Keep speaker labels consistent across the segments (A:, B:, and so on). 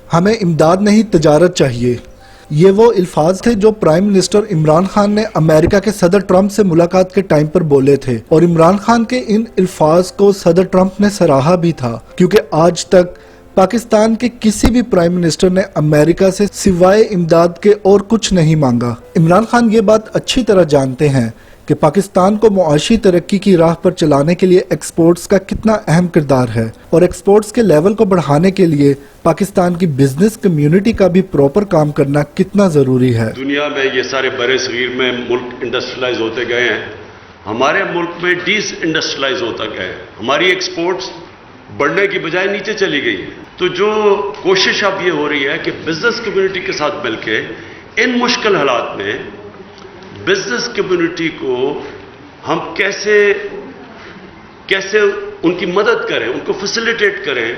A: ہمیں امداد نہیں تجارت چاہیے۔ یہ وہ الفاظ تھے جو پرائم منسٹر عمران خان نے امریکہ کے صدر ٹرمپ سے ملاقات کے ٹائم پر بولے تھے، اور عمران خان کے ان الفاظ کو صدر ٹرمپ نے سراہا بھی تھا، کیونکہ آج تک پاکستان کے کسی بھی پرائم منسٹر نے امریکہ سے سوائے امداد کے اور کچھ نہیں مانگا۔ عمران خان یہ بات اچھی طرح جانتے ہیں کہ پاکستان کو معاشی ترقی کی راہ پر چلانے کے لیے ایکسپورٹس کا کتنا اہم کردار ہے، اور ایکسپورٹس کے لیول کو بڑھانے کے لیے پاکستان کی بزنس کمیونٹی کا بھی پراپر کام کرنا کتنا ضروری ہے۔
B: دنیا میں یہ سارے برے صغیر میں ملک انڈسٹریلائز ہوتے گئے ہیں، ہمارے ملک میں ڈیس انڈسٹریلائز ہوتا گیا ہے، ہماری ایکسپورٹس بڑھنے کی بجائے نیچے چلی گئی ہے۔ تو جو کوشش اب یہ ہو رہی ہے کہ بزنس کمیونٹی کے ساتھ مل کے ان مشکل حالات میں بزنس کمیونٹی کو ہم کیسے ان کی مدد کریں، ان کو فیسیلیٹیٹ کریں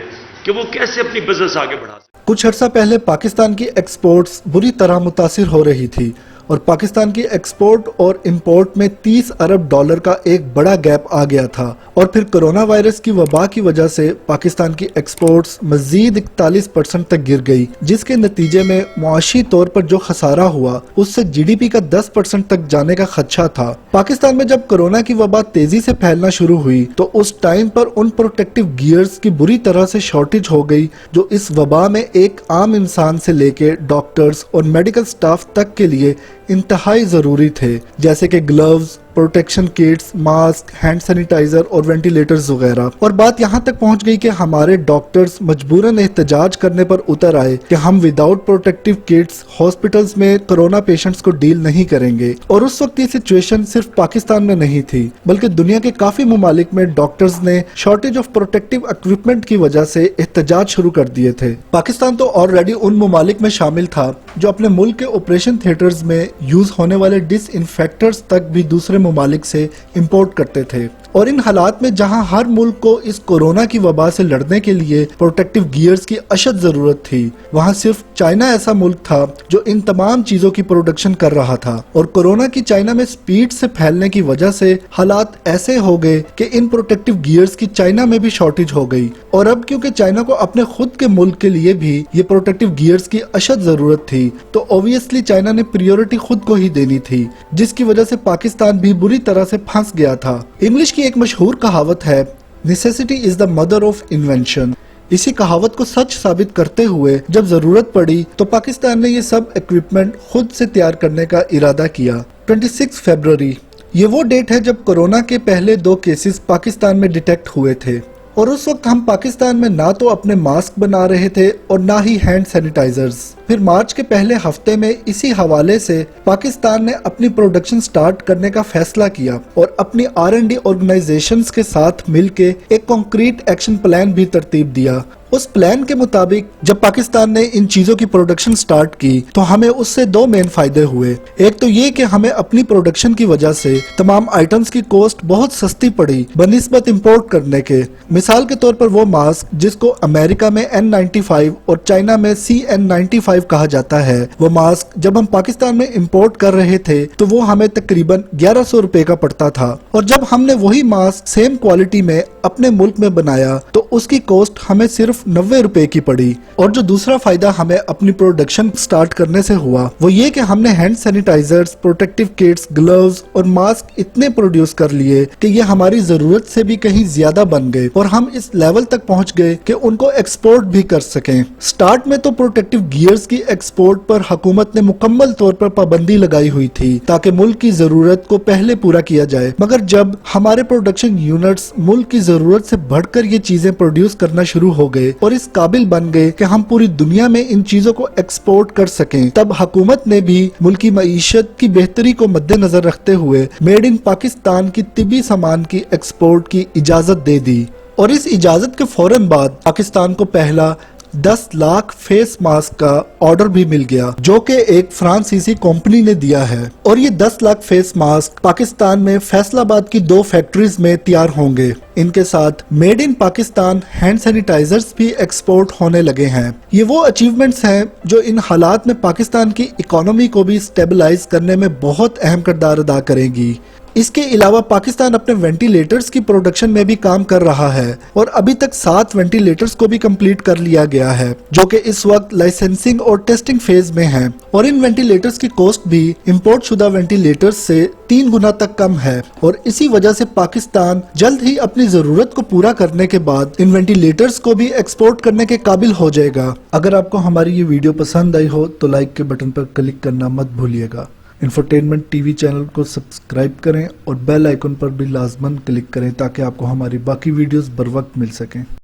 B: کہ وہ کیسے اپنی بزنس آگے بڑھا سکیں۔
A: کچھ عرصہ پہلے پاکستان کی ایکسپورٹس بری طرح متاثر ہو رہی تھی، اور پاکستان کی ایکسپورٹ اور امپورٹ میں 30 ارب ڈالر کا ایک بڑا گیپ آ گیا تھا، اور پھر کرونا وائرس کی وبا کی وجہ سے پاکستان کی ایکسپورٹس مزید 41% تک گر گئی، جس کے نتیجے میں معاشی طور پر جو خسارہ ہوا اس سے جی ڈی پی کا 10% تک جانے کا خدشہ تھا۔ پاکستان میں جب کرونا کی وبا تیزی سے پھیلنا شروع ہوئی تو اس ٹائم پر ان پروٹیکٹیو گیئرز کی بری طرح سے شارٹیج ہو گئی جو اس وبا میں ایک عام انسان سے لے کے ڈاکٹرز اور میڈیکل سٹاف تک کے لیے انتہائی ضروری تھے، جیسے کہ gloves, protection kits, mask, hand sanitiser اور وینٹیلیٹرز وغیرہ۔ اور بات یہاں تک پہنچ گئی کہ ہمارے ڈاکٹرز مجبوراً احتجاج کرنے پر اتر آئے کہ ہم وداؤٹ پروٹیکٹیو کٹس ہاسپٹلز میں کرونا پیشنٹس کو ڈیل نہیں کریں گے۔ اور اس وقت یہ سچویشن صرف پاکستان میں نہیں تھی، بلکہ دنیا کے کافی ممالک میں ڈاکٹرز نے شارٹیج آف پروٹیکٹیو ایکوپمنٹ کی وجہ سے احتجاج شروع کر دیے تھے۔ پاکستان تو آلریڈی ان ممالک میں شامل تھا جو اپنے ملک کے آپریشن تھیٹرز میں یوز ہونے والے ڈس انفیکٹرز تک بھی دوسرے ممالک سے امپورٹ کرتے تھے، اور ان حالات میں جہاں ہر ملک کو اس کورونا کی وبا سے لڑنے کے لیے پروٹیکٹیو گیئرز کی اشد ضرورت تھی، وہاں صرف چائنا ایسا ملک تھا جو ان تمام چیزوں کی پروڈکشن کر رہا تھا، اور کورونا کی چائنا میں سپیڈ سے پھیلنے کی وجہ سے حالات ایسے ہو گئے کہ ان پروٹیکٹیو گیئرز کی چائنا میں بھی شارٹیج ہو گئی۔ اور اب کیونکہ چائنا کو اپنے خود کے ملک کے لیے بھی یہ پروٹیکٹیو گیئرز کی اشد ضرورت تھی، تو اوبویسلی چائنا نے پریورٹی خود کو ہی دینی تھی، جس کی وجہ سے پاکستان بھی بری طرح سے پھنس گیا تھا۔ انگلش کی ایک مشہور کہاوت ہے "necessity is the mother of invention". اسی کہاوت کو سچ ثابت کرتے ہوئے جب ضرورت پڑی تو پاکستان نے یہ سب ایکوپمنٹ خود سے تیار کرنے کا ارادہ کیا۔ 26 فروری یہ وہ ڈیٹ ہے جب کورونا کے پہلے 2 کیسز پاکستان میں ڈیٹیکٹ ہوئے تھے، اور اس وقت ہم پاکستان میں نہ تو اپنے ماسک بنا رہے تھے اور نہ ہی ہینڈ سینیٹائزرز۔ پھر مارچ کے پہلے ہفتے میں اسی حوالے سے پاکستان نے اپنی پروڈکشن سٹارٹ کرنے کا فیصلہ کیا، اور اپنی R&D آرگنائزیشنز کے ساتھ مل کے ایک کنکریٹ ایکشن پلان بھی ترتیب دیا۔ اس پلان کے مطابق جب پاکستان نے ان چیزوں کی پروڈکشن سٹارٹ کی تو ہمیں اس سے 2 مین فائدے ہوئے۔ ایک تو یہ کہ ہمیں اپنی پروڈکشن کی وجہ سے تمام آئٹمز کی کوسٹ بہت سستی پڑی بنسبت امپورٹ کرنے کے۔ مثال کے طور پر وہ ماسک جس کو امریکہ میں N95 اور چائنا میں CN95 کہا جاتا ہے، وہ ماسک جب ہم پاکستان میں امپورٹ کر رہے تھے تو وہ ہمیں تقریباً 1100 روپے کا پڑتا تھا، اور جب ہم نے وہی ماسک سیم کوالٹی میں اپنے ملک میں بنایا تو اس کی کوسٹ ہمیں صرف 90 روپے کی پڑی۔ اور جو دوسرا فائدہ ہمیں اپنی پروڈکشن سٹارٹ کرنے سے ہوا وہ یہ کہ ہم نے hand sanitisers, protective kits, gloves اور ماسک اتنے پروڈیوس کر لیے کہ یہ ہماری ضرورت سے بھی کہیں زیادہ بن گئے، اور ہم اس لیول تک پہنچ گئے کہ ان کو ایکسپورٹ بھی کر سکیں۔ سٹارٹ میں تو پروٹیکٹیو گیئرز کی ایکسپورٹ پر حکومت نے مکمل طور پر پابندی لگائی ہوئی تھی تاکہ ملک کی ضرورت کو پہلے پورا کیا جائے، مگر جب ہمارے پروڈکشن یونٹس ملک کی ضرورت سے بڑھ کر یہ چیزیں پروڈیوس کرنا شروع ہو گئے اور اس قابل بن گئے کہ ہم پوری دنیا میں ان چیزوں کو ایکسپورٹ کر سکیں، تب حکومت نے بھی ملکی معیشت کی بہتری کو مد نظر رکھتے ہوئے میڈ ان پاکستان کی طبی سامان کی ایکسپورٹ کی اجازت دے دی۔ اور اس اجازت کے فوراً بعد پاکستان کو پہلا 10 لاکھ فیس ماسک کا آرڈر بھی مل گیا جو کہ ایک فرانسیسی کمپنی نے دیا ہے، اور یہ 10 لاکھ فیس ماسک پاکستان میں فیصل آباد کی 2 فیکٹریز میں تیار ہوں گے۔ ان کے ساتھ made in Pakistan hand sanitisers بھی ایکسپورٹ ہونے لگے ہیں۔ یہ وہ اچیومنٹس ہیں جو ان حالات میں پاکستان کی اکانومی کو بھی سٹیبلائز کرنے میں بہت اہم کردار ادا کریں گی۔ اس کے علاوہ پاکستان اپنے وینٹیلیٹرز کی پروڈکشن میں بھی کام کر رہا ہے اور ابھی تک 7 وینٹیلیٹرز کو بھی کمپلیٹ کر لیا گیا ہے جو کہ اس وقت لائسنسنگ اور ٹیسٹنگ فیز میں ہیں، اور ان وینٹیلیٹرز کی کاسٹ بھی امپورٹ شدہ وینٹیلیٹرز سے 3 گنا تک کم ہے، اور اسی وجہ سے پاکستان جلد ہی اپنی ضرورت کو پورا کرنے کے بعد ان وینٹیلیٹرز کو بھی ایکسپورٹ کرنے کے قابل ہو جائے گا۔ اگر آپ کو ہماری یہ ویڈیو پسند آئی ہو تو لائک کے بٹن پر کلک کرنا مت بھولیے گا۔ انفوٹینمنٹ ٹی وی چینل کو سبسکرائب کریں اور بیل آئیکن پر بھی لازماً کلک کریں تاکہ آپ کو ہماری باقی ویڈیوز بر وقت مل سکیں۔